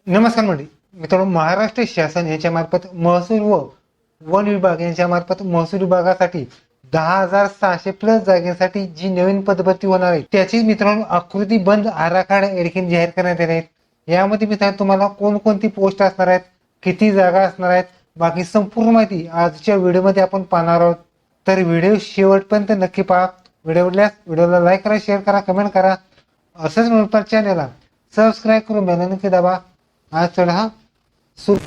नमस्कार मंडळी मित्रांनो, महाराष्ट्र शासन यांच्या मार्फत महसूल व वन विभाग यांच्या मार्फत महसूल विभागासाठी 10,600 प्लस जागेसाठी जी नवीन पदभरती होणार आहे त्याची मित्रांनो आकृतीबंध आराखडा आणखी जाहीर करण्यात येणार आहेत। यामध्ये मित्रांनो तुम्हाला कोणकोणती पोस्ट असणार आहेत, किती जागा असणार आहेत, बाकी संपूर्ण माहिती आजच्या व्हिडिओमध्ये आपण पाहणार आहोत। तर व्हिडिओ शेवटपर्यंत नक्की पहा। व्हिडिओ आवडल्यास व्हिडिओला लाईक करा, शेअर करा, कमेंट करा। असंच नवीन चॅनलला सबस्क्राईब करून बेल नक्की दाबा। आज चला सुरू।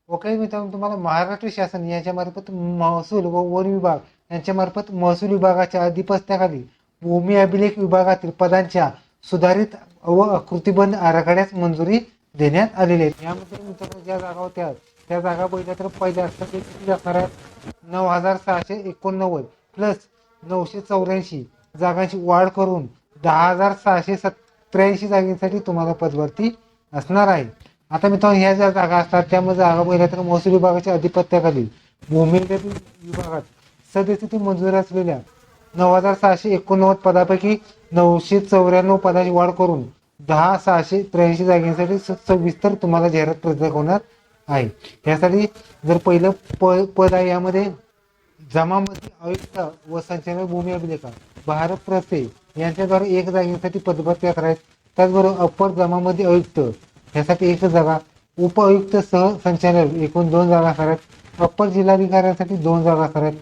ओके मित्रांनो, तुम्हाला महाराष्ट्र शासन यांच्या मार्फत महसूल व वन विभाग यांच्या मार्फत महसूल विभागाच्या अधिपत्याखाली भूमी अभिलेख विभागातील पदांच्या सुधारित व आकृतीबंध आराखड्यास मंजुरी देण्यात आलेली आहे। यामध्ये मित्रांनो ज्या जागा होत्या त्या जागा पहिल्या तर पहिल्या किती असणार आहेत 9,689 प्लस 984 जागांची वाढ करून 10,683 जागांसाठी तुम्हाला पदभरती असणार आहे। आता मित्रांनो ह्या ज्या जागा असतात त्यामध्ये जागा पहिल्या तर महसूल विभागाच्या अधिपत्याखाली भूमी विभागात सद्यस्थिती मंजूर असलेल्या 9,689 पदापैकी 994 पदाची वाढ करून 10,683 जागांसाठी सविस्तर तुम्हाला जाहिरात प्रसिद्ध होणार आहे। यासाठी जर पहिलं पद आहे यामध्ये जमामती आयुक्त व संचालक भूमी अभिलेखा भारत प्रसे यांच्याद्वारे एक जागेसाठी पदभरती असणार आहेत। त्याचबरोबर अपर जमामती आयुक्त यासाठी एक जागा, उप आयुक्त सह संचालक एकूण 2 जागा असणार आहेत। अपर जिल्हाधिकाऱ्यांसाठी 2 जागा असणार आहेत।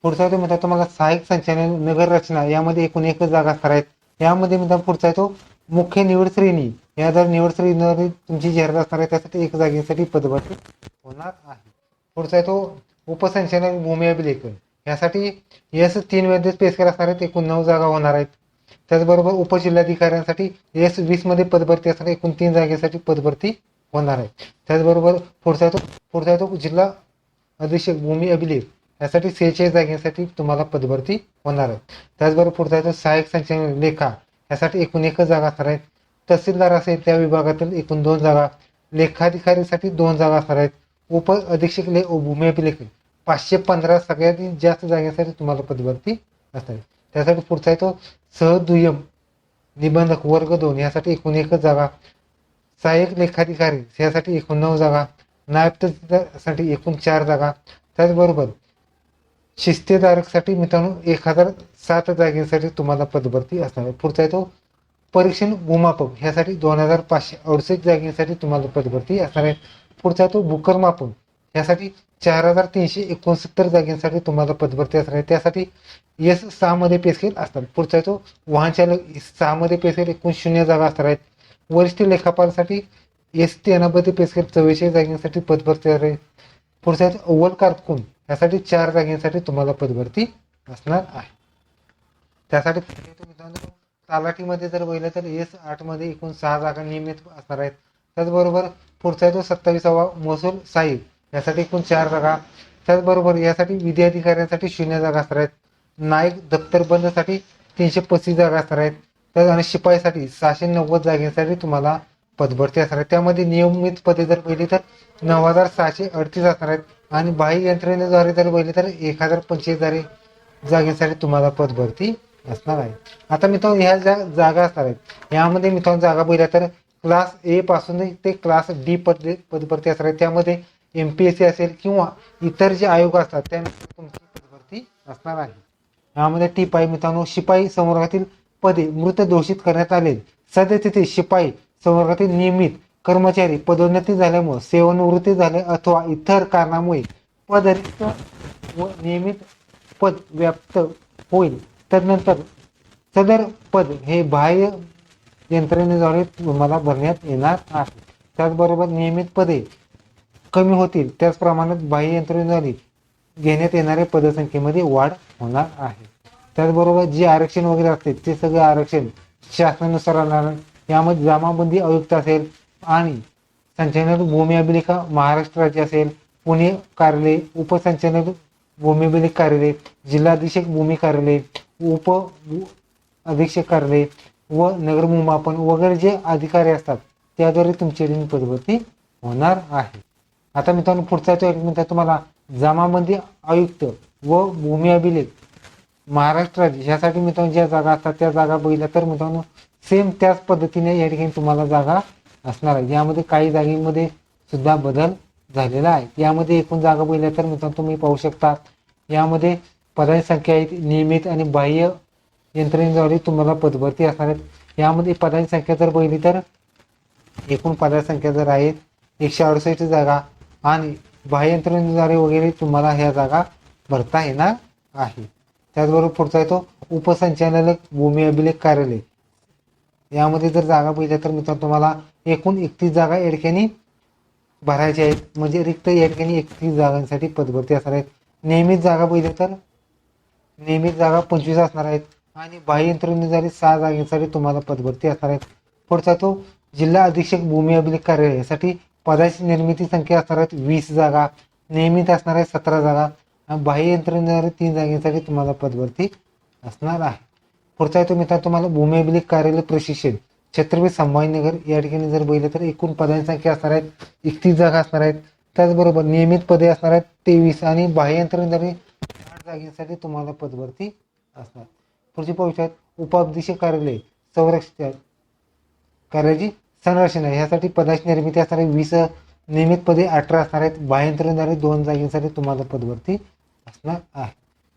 पुढचा तो म्हणतात तुम्हाला सहाय्यक संचालक नगर रचना यामध्ये एकूण 1 जागा असणार आहेत। यामध्ये मित्रांनो पुढचा आहे तो मुख्य निवड श्रेणी या जर निवड श्रेणीमध्ये तुमची जाहिरात असणार आहे त्यासाठी 1 जागेसाठी पदभरती होणार आहे। पुढचा आहे तो उपसंचालक भूमी अभिलेख यासाठी S3 मध्ये स्पेस असणार आहेत, एकूण 9 जागा होणार आहेत। त्याचबरोबर उपजिल्हाधिकाऱ्यांसाठी S20 मध्ये पदभरती असणार, एकूण 3 जागेसाठी पदभरती होणार आहे। त्याचबरोबर पुढचा तो जिल्हा अधीक्षक भूमी अभिलेख यासाठी 46 जागेसाठी तुम्हाला पदभरती होणार आहे। त्याचबरोबर पुढचा तो सहाय्यक संचालक लेखा यासाठी एकूण 1 जागा असणार आहेत। तहसीलदार असेल त्या विभागातील एकूण 2 जागा, लेखाधिकारीसाठी 2 जागा असणार आहेत। उप अधीक्षक भूमी अभिलेख 515 सगळ्यात जास्त जागेसाठी तुम्हाला पदभरती असणार आहे। त्यासाठी पुढचा आहे तो सहदुय्यम निबंधक वर्ग 2 यासाठी एकूण 1 जागा, सहाय्यक लेखाधिकारी यासाठी एकूण 9 जागा, नायब तहसीलदारसाठी एकूण 4 जागा। त्याचबरोबर शिस्तेदारकसाठी मित्रांनो 1,007 जागेसाठी तुम्हाला पदभरती असणार आहे। पुढचा आहे तो परीक्षण भूमापक ह्यासाठी 2,568 जागेसाठी तुम्हाला पदभरती असणार आहे। पुढचा आहे तो भूकर मापन यासाठी 4,369 जागांसाठी तुम्हाला पदभरती असणार आहे। त्यासाठी S6 मध्ये पे स्केल असतात। पुढचा आहे तो वाहन चालक 6 मध्ये पे स्केल एकूण 0 जागा असणार आहेत। वरिष्ठ लेखापालसाठी S13 मध्ये पे स्केल 44 जागांसाठी पदभरती आहे। पुढचा आहे अव्वल कारकून यासाठी 4 जागांसाठी तुम्हाला पदभरती असणार आहे। त्यासाठी मित्रांनो तलाठीमध्ये जर बघितलं तर S8 मध्ये एकूण 6 जागा नियमित असणार आहेत। त्याचबरोबर पुढचा आहे तो 27वा महसूल सहाय्यक यासाठी एकूण 4 जागा। त्याचबरोबर यासाठी विधी अधिकाऱ्यांसाठी 0 जागा असणार आहेत। नायक दप्तरबंदसाठी 335 जागा असणार आहेत। आणि शिपाईसाठी 690 जागांसाठी तुम्हाला पदभरती असणार आहे। त्यामध्ये नियमित पदे जर पहिली तर 9,638 असणार आहेत आणि बाह्य यंत्रणेद्वारे जर पहिली तर 1,045 जागांसाठी तुम्हाला पदभरती असणार आहे। आता मित्रांनो ह्या ज्या जागा असणार आहेत यामध्ये मित्रांनो जागा पहिल्या तर क्लास A पासून ते क्लास D पदभरती असणार आहे। त्यामध्ये MPSC असेल किंवा इतर जे आयोग असतात त्यानुसार तुमची पदभरती असणार आहे। यामध्ये टिप आहे मित्रांनो, शिपाई संवर्गातील पदे मृत घोषित करण्यात आले, सद्यस्थिती शिपाई संवर्गातील नियमित कर्मचारी पदोन्नती झाल्यामुळे सेवानिवृत्ती झाले अथवा इतर कारणामुळे पद रिक्त व नियमित पद व्याप्त होईल तदनंतर सदर पद हे बाह्य यंत्रणेद्वारे तुम्हाला भरण्यात येणार आहे। त्याचबरोबर नियमित पदे कमी होतील त्याचप्रमाणे बाह्य यंत्रणेद्वारे घेण्यात येणाऱ्या पदसंख्येमध्ये वाढ होणार आहे। त्याचबरोबर जे आरक्षण वगैरे असते ते सगळे आरक्षण शासनानुसार राहणार। यामध्ये जमाबंदी आयुक्त असेल आणि संचालक भूमी अभिलेखा महाराष्ट्र राज्य असेल, पुणे कार्यालय, उपसंचालक भूमी अभिलेख कार्यालय, जिल्हाधीक्षक भूमी कार्यालय, उप अधीक्षक कार्यालय व नगर भूमापन वगैरे जे अधिकारी असतात त्याद्वारे तुमची पदभरती होणार आहे। आता मित्रांनो पुढचा तो एक मित्र तुम्हाला जमाबंदी आयुक्त व भूमी अभिलेख महाराष्ट्र राज्य यासाठी मित्रांनो ज्या जागा असतात त्या जागा बघितल्या तर मित्रांनो सेम त्याच पद्धतीने या ठिकाणी तुम्हाला जागा असणार आहे. यामध्ये काही जागेमध्ये सुद्धा बदल झालेला आहे. यामध्ये एकूण जागा बघितल्या तर मित्रांनो तुम्ही पाहू शकता यामध्ये पदांची संख्या आहे नियमित आणि बाह्य यंत्रणेद्वारे तुम्हाला पदभरती असणार आहेत. यामध्ये पदांची संख्या जर बघितली तर एकूण पदांची संख्या जर आहेत 168 जागा आणि बाह्य यंत्रणेद्वारे वगैरे तुम्हाला ह्या जागा भरता येणार आहे. त्याचबरोबर पुढचा येतो उपसंचालक भूमी अभिलेख कार्यालय. यामध्ये जर जागा बघितल्या तर मित्रांनो तुम्हाला एकूण 31 जागा या ठिकाणी भरायच्या आहेत. म्हणजे रिक्त या ठिकाणी 31 जागांसाठी पदभरती असणार आहेत. नियमित जागा बघितल्या तर नियमित जागा 25 असणार आहेत आणि बाह्य यंत्रणेद्वारे 6 जागांसाठी तुम्हाला पदभरती असणार आहेत. पुढचा तो जिल्हा अधीक्षक भूमी अभिलेख कार्यालय यासाठी पदाची निर्मिती संख्या असणार आहेत 20 जागा, नियमित असणार आहे 17 जागा आणि बाह्य यंत्रणेद्वारे 3 जागांसाठी तुम्हाला पदभरती असणार आहे. पुढचा येतो मित्रांनो तुम्हाला भूमी अभिलेख कार्यालय प्रशिक्षण छत्रपती संभाजीनगर या ठिकाणी जर बघितलं तर एकूण पदांची संख्या असणार आहेत 31 जागा असणार आहेत. त्याचबरोबर नियमित पदे असणार आहेत 23 आणि बाह्य यंत्रणेद्वारे 8 जागांसाठी तुम्हाला पदभरती असणार. पुढची पाहू शकता उपअधीक्षक कार्यालय संरक्षण कार्याची संरचना ह्यासाठी पदाची निर्मिती असणार आहे 20, नियमित पदे 18 असणार आहेत. बाह्य यंत्रणेद्वारे 2 जागांसाठी तुम्हाला पदभरती असणार आहे.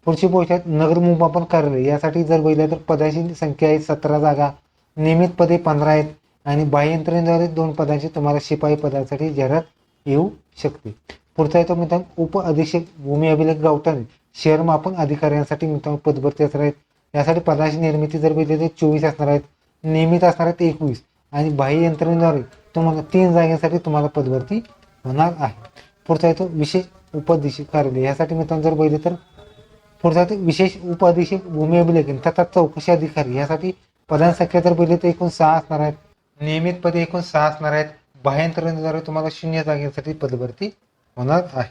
पुढची पोस्ट आहेत नगर मूल्यमापन कार्यालय यासाठी जर बघितलं तर पदाची संख्या आहे 17 जागा, नियमित पदे 15 आहेत आणि बाह्य यंत्रणेद्वारे 2 पदांची तुम्हाला शिपाई पदासाठी जाहिरात येऊ शकते. पुढचा येतो मित्रांनो उप अधीक्षक भूमी अभिलेख गावठाण शहर मापन अधिकाऱ्यांसाठी मित्रांनो पदभरती असणार आहेत. यासाठी पदाची निर्मिती जर बघितली तर 24 असणार आहेत, नियमित असणार आहेत 21 आणि बाह्य यंत्रणेद्वारे तुम्हाला 3 जागांसाठी तुम्हाला पदभरती होणार आहे. पुढचा येतो विशेष उपअधीक्षक कार्यालय यासाठी मित्रांनो जर बघितले तर पुढचा विशेष उपअधीक्षक भूमी अभिलेख तथा चौकशी अधिकारी यासाठी पदांची संख्या जर बघितली तर एकूण 6 असणार आहेत, नियमित पदे एकूण 6 असणार आहेत. बाह्य यंत्रणेद्वारे तुम्हाला 0 जागांसाठी पदभरती होणार आहे.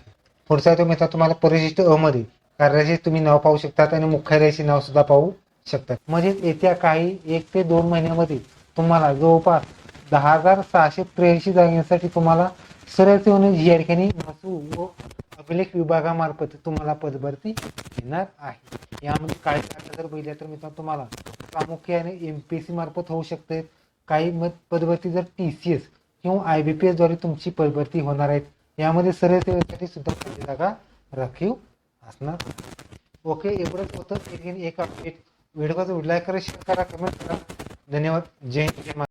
पुढचा येतो मित्रांनो तुम्हाला परिशिष्ट अ मध्ये कार्यालयाचे तुम्ही नाव पाहू शकतात आणि मुख्यालयाचे नाव सुद्धा पाहू शकतात. म्हणजे येत्या काही 1 ते 2 महिन्यामध्ये तुम्हाला जवळपास 10,683 जागांसाठी तुम्हाला सरळ सेवून या ठिकाणी महसूल व अभिलेख विभागामार्फत तुम्हाला पदभरती येणार आहे. यामध्ये काही जागा जर बघितल्या तर मित्रांनो तुम्हाला प्रामुख्याने MPSC मार्फत होऊ शकते. काही पदभरती जर TCS किंवा IBPS द्वारे तुमची पदभरती होणार आहेत. यामध्ये सरळ सेवेसाठी सुद्धा काही जागा राखीव असणार. ओके, एवढंच होतं एक अपडेट. व्हिडिओचा लाईक करा, शेअर करा, कमेंट करा. धन्यवाद. जय हिंद.